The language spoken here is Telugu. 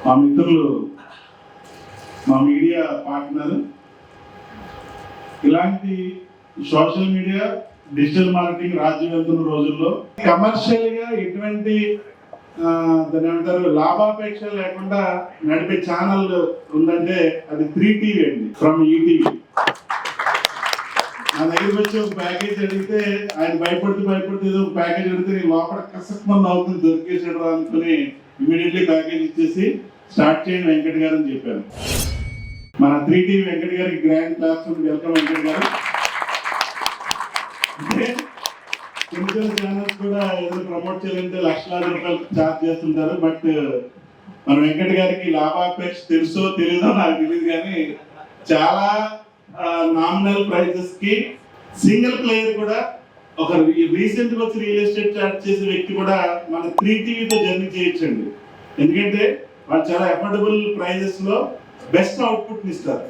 మా మిత్రులు, మా మీడియా పార్ట్నర్, ఇలాంటి సోషల్ మీడియా డిజిటల్ మార్కెటింగ్ రాజ్యం వెళ్తున్న రోజుల్లో కమర్షియల్ గా ఎటువంటి దాని ఏమంటారు లాభాపేక్ష లేకుండా నడిపే ఛానల్ ఉందంటే అది 3TV అండి, ఫ్రమ్ ఈటీవీ. నా దగ్గరికి వచ్చి ఒక ప్యాకేజ్ అడిగితే ఆయన భయపడుతూ ఏదో ఒక ప్యాకేజ్ అడిగితే నేను లోపల కసక్మంది అవుతుంది, దొరికేసాడు అనుకుని ఇమీడియట్లీ ప్యాకేజ్ ఇచ్చేసి స్టార్ట్ చేయండి వెంకట్ గారు అని చెప్పాను. మన 3TV వెంకట్ గారికి గ్రాండ్ క్లాస్, వెల్కమ్ వెంకట్ గారు. కొన్ని ఛానల్స్ కూడా ఏదో ప్రమోట్ చేయాలంటే లక్షలాది రూపాయలు ఛార్జ్ చేస్తుంటారు. బట్ మన వెంకట్ గారికి లాభాపేక్ష తెలుసో తెలీదో నాకు తెలియదు, కానీ చాలా నామినల్ ప్రైజెస్ కి సింగిల్ ప్లేయర్ కూడా, ఒక రీసెంట్ గా వచ్చి రియల్ ఎస్టేట్ స్టార్ట్ చేసే వ్యక్తి కూడా మన 3TVతో జర్నీ చేయొచ్చండి. ఎందుకంటే వాళ్ళు చాలా అఫోర్డబుల్ ప్రైజెస్ లో బెస్ట్ అవుట్పుట్ ఇస్తారు.